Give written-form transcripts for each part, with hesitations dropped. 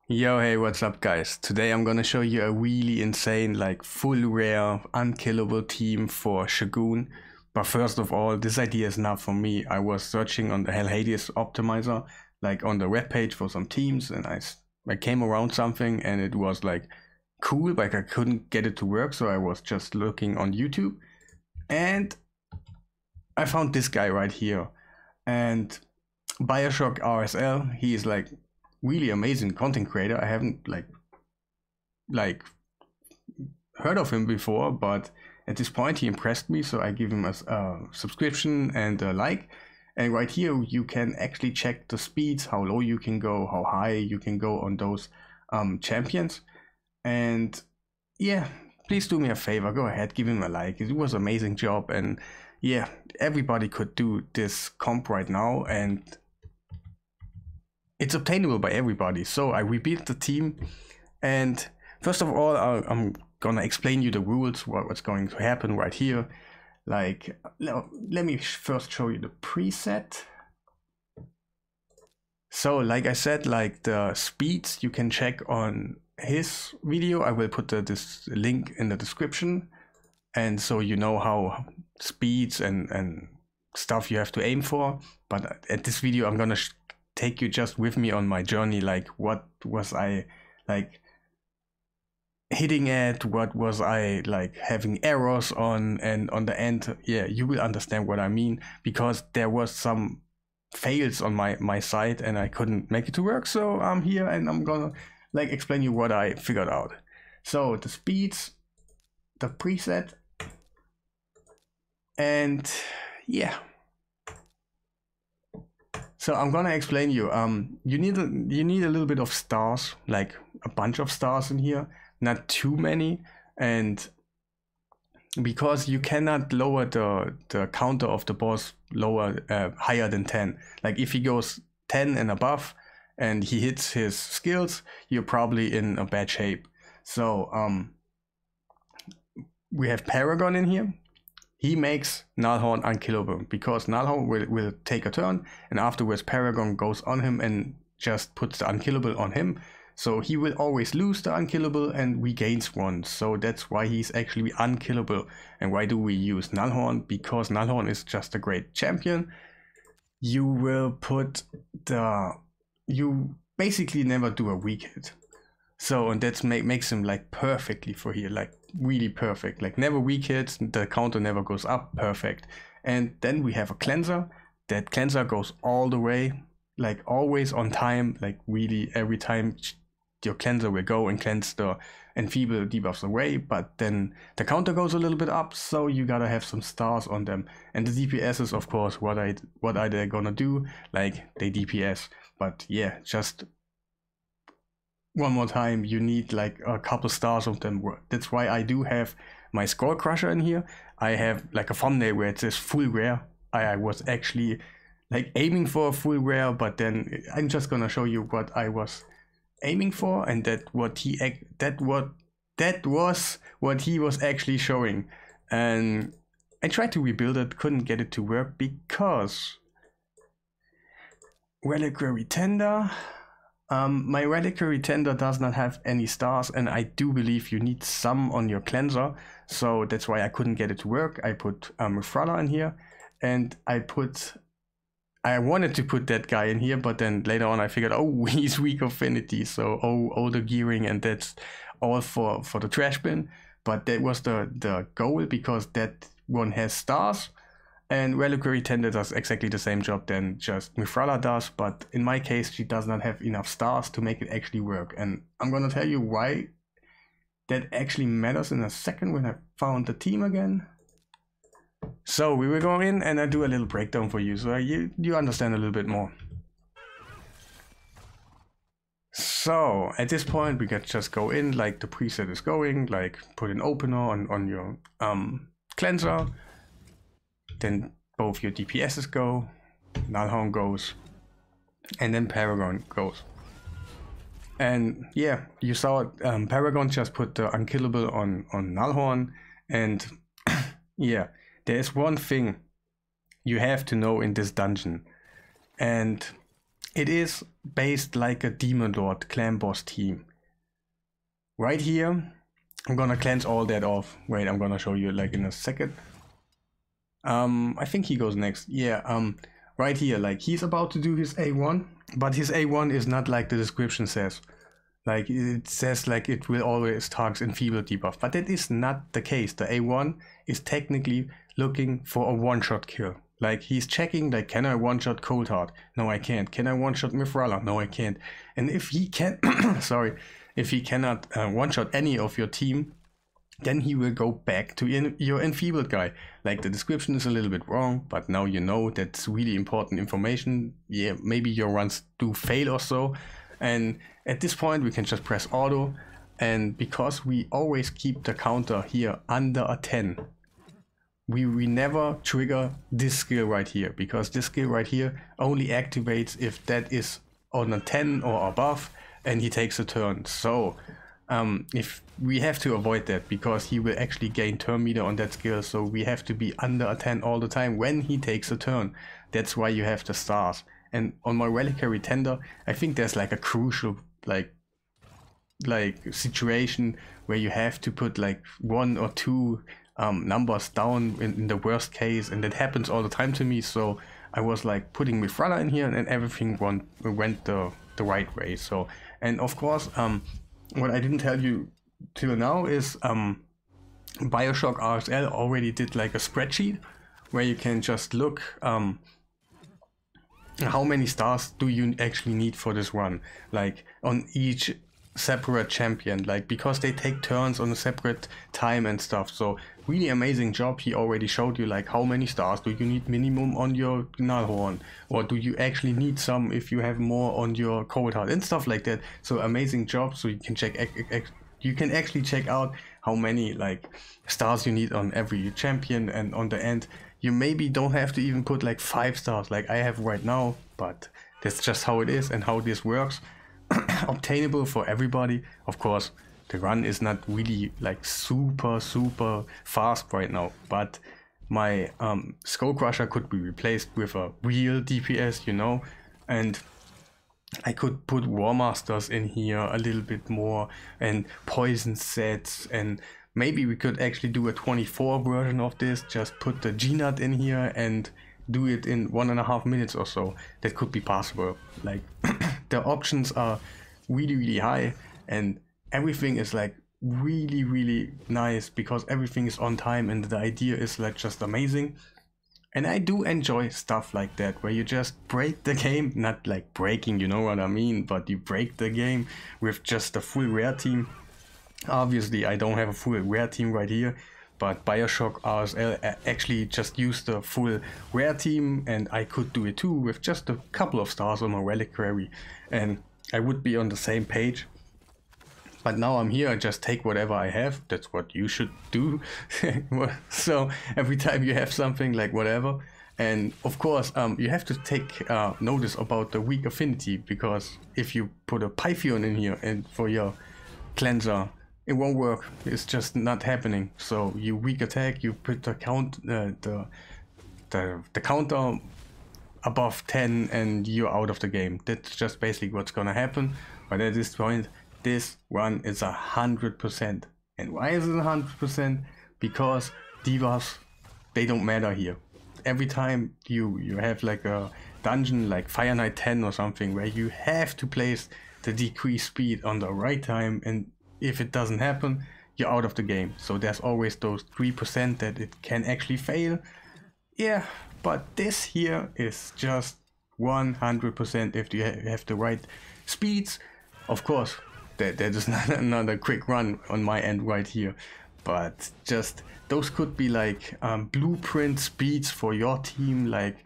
Yo, hey, what's up, guys? Today I'm gonna show you a really insane, like, full rare, unkillable team for Shogun. But first of all, this idea is not for me. I was searching on the Hell Hades optimizer, like on the web page for some teams, and I came around something and it was like cool, like I couldn't get it to work, so I was just looking on YouTube and I found this guy right here. And Bioshock RSL, he is like really amazing content creator. I haven't like heard of him before, but at this point he impressed me, so I give him a subscription and a like. And right here you can actually check the speeds, how low you can go, how high you can go on those champions. And yeah, please do me a favor, go ahead, give him a like. It was an amazing job, and yeah, everybody could do this comp right now, and it's obtainable by everybody. So I rebuilt the team, and first of all, I'm gonna explain you the rules, what's going to happen right here. Like, let me first show you the preset. So like I said, like the speeds you can check on his video. I will put this link in the description, and so you know how speeds and stuff you have to aim for. But at this video I'm gonna take you just with me on my journey, like what was I like hitting at, what was I like having errors on, and on the end, yeah, you will understand what I mean, because there was some fails on my side and I couldn't make it to work. So I'm here and I'm gonna like explain you what I figured out. So the speeds, the preset, and yeah. So I'm gonna explain you. You need a little bit of stars, like a bunch of stars in here, not too many, and because you cannot lower the counter of the boss higher than 10. Like if he goes 10 and above and he hits his skills, you're probably in a bad shape. So we have Paragon in here. He makes Nullhorn unkillable, because Nullhorn will take a turn, and afterwards Paragon goes on him and just puts the unkillable on him. So he will always lose the unkillable and regains one. So that's why he's actually unkillable. And why do we use Nullhorn? Because Nullhorn is just a great champion. You will put you basically never do a weak hit. So, and that makes him like perfectly for here, like really perfect, like never weak hits, the counter never goes up, perfect. And then we have a cleanser. That cleanser goes all the way, like always on time, like really every time your cleanser will go and cleanse the enfeeble debuffs away, but then the counter goes a little bit up, so you gotta have some stars on them. And the DPS is of course what are they gonna do, like they DPS. But yeah, just one more time, you need like a couple stars of them. That's why I do have my Skull Crusher in here. I have like a thumbnail where it says full rare. I was actually like aiming for a full rare, but then I'm just gonna show you what I was aiming for, and that was what he was actually showing. And I tried to rebuild it, couldn't get it to work because Reliquary Tender. My Reliquary Tender does not have any stars, and I do believe you need some on your cleanser, so that's why I couldn't get it to work. I put Mifrala in here, and I wanted to put that guy in here, but then later on I figured, oh, he's weak affinity, so oh the gearing, and that's all for the trash bin. But that was the goal, because that one has stars. And Reliquary Tender does exactly the same job than just Mifrala does, but in my case she does not have enough stars to make it actually work. And I'm gonna tell you why that actually matters in a second when I found the team again. So we will go in and I do a little breakdown for you, so you understand a little bit more. So at this point we can just go in, like the preset is going, like put an opener on your cleanser. Then both your DPSs go, Nullhorn goes, and then Paragon goes. And yeah, you saw Paragon just put the unkillable on Nullhorn, and yeah, there's one thing you have to know in this dungeon, and it is based like a Demon Lord clan boss team. Right here, I'm gonna cleanse all that off. Wait, I'm gonna show you like in a second. I think he goes next. Yeah, right here, like he's about to do his A1, but his A1 is not like the description says. Like it says like it will always target enfeeble debuff, but that is not the case. The A1 is technically looking for a one-shot kill. Like he's checking like, can I one-shot Cold Heart? No, I can't. Can I one-shot Mithrala? No, I can't. And if he can, sorry, if he cannot one-shot any of your team, then he will go back to your enfeebled guy. Like the description is a little bit wrong, but now you know that's really important information. Yeah, maybe your runs do fail or so. And at this point we can just press auto, and because we always keep the counter here under a 10, we never trigger this skill right here, because this skill right here only activates if that is on a 10 or above and he takes a turn. So if we have to avoid that, because he will actually gain turn meter on that skill, so we have to be under a 10 all the time when he takes a turn. That's why you have the stars. And on my Reliquary Tender, I think there's like a crucial like situation where you have to put like 1 or 2 numbers down in the worst case, and that happens all the time to me. So I was like putting Mithrala in here, and everything went the right way. So, and of course, what I didn't tell you till now is Bioshock RSL already did like a spreadsheet where you can just look how many stars do you actually need for this run, like on each separate champion, like because they take turns on a separate time and stuff. So really amazing job. He already showed you like how many stars do you need minimum on your Nullhorn, or do you actually need some if you have more on your Cold Heart and stuff like that. So amazing job. So you can check you can actually check out how many like stars you need on every champion, and on the end you maybe don't have to even put like 5 stars like I have right now, but that's just how it is and how this works. Obtainable for everybody. Of course, the run is not really like super fast right now, but my Skull Crusher could be replaced with a real DPS, you know, and I could put War Masters in here a little bit more, and poison sets, and maybe we could actually do a 24 version of this, just put the G-Nut in here and do it in 1.5 minutes or so. That could be possible. Like the options are really high, and everything is like really nice because everything is on time, and the idea is like just amazing. And I do enjoy stuff like that where you just break the game, not like breaking, you know what I mean, but you break the game with just a full rare team. Obviously I don't have a full rare team right here, but Bioshock RSL actually just used the full rare team, and I could do it too with just a couple of stars on my Reliquary, and I would be on the same page. But now I'm here, I just take whatever I have. That's what you should do. So every time you have something, like whatever. And of course, you have to take notice about the weak affinity, because if you put a Pythion in here and for your cleanser, it won't work. It's just not happening. So you weak attack, you put the counter above 10 and you're out of the game. That's just basically what's gonna happen. But at this point, this run is 100%. And why is it 100%? Because debuffs, they don't matter here. Every time you have like a dungeon like Fire Knight 10 or something where you have to place the decreased speed on the right time, and if it doesn't happen, you're out of the game. So there's always those 3% that it can actually fail. Yeah, but this here is just 100% if you have the right speeds. Of course, that is not another quick run on my end right here, but just those could be like blueprint speeds for your team, like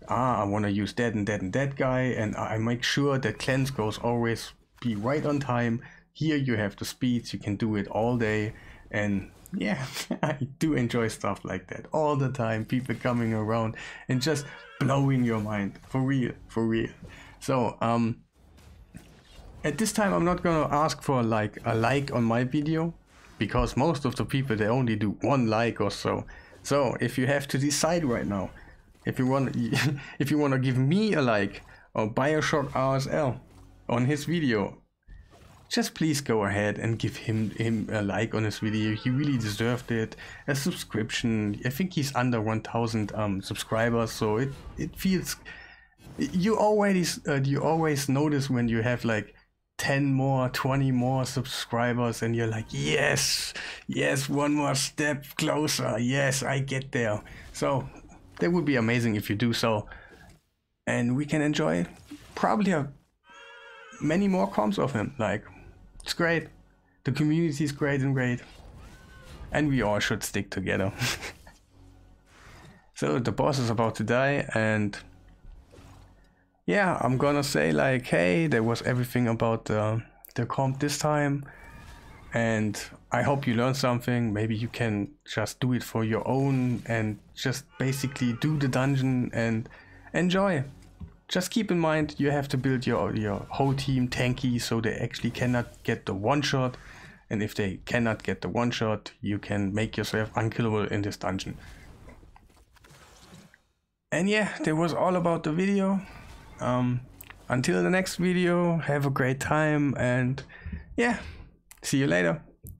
I want to use that and that and that guy, and I make sure that cleanse goes always be right on time. Here you have the speeds, you can do it all day, and yeah, I do enjoy stuff like that all the time. People coming around and just blowing your mind, for real. So at this time I'm not gonna ask for like a like on my video, because most of the people, they only do 1 like or so. So if you have to decide right now, if you want to give me a like, or Bioshock RSL on his video, just please go ahead and give him a like on his video. He really deserved it. A subscription. I think he's under 1,000 subscribers, so it feels. You always notice when you have like 10 more, 20 more subscribers, and you're like, yes, one more step closer. Yes, I get there. So that would be amazing if you do so, and we can enjoy probably many more comps of him. Like, it's great. The community is great, and we all should stick together. So the boss is about to die, and yeah, I'm gonna say like, hey, there was everything about the comp this time, and I hope you learned something. Maybe you can just do it for your own and just basically do the dungeon and enjoy. Just keep in mind, you have to build your whole team tanky so they actually cannot get the one shot, and if they cannot get the one shot, you can make yourself unkillable in this dungeon. And yeah, that was all about the video. Until the next video, have a great time, and yeah, see you later.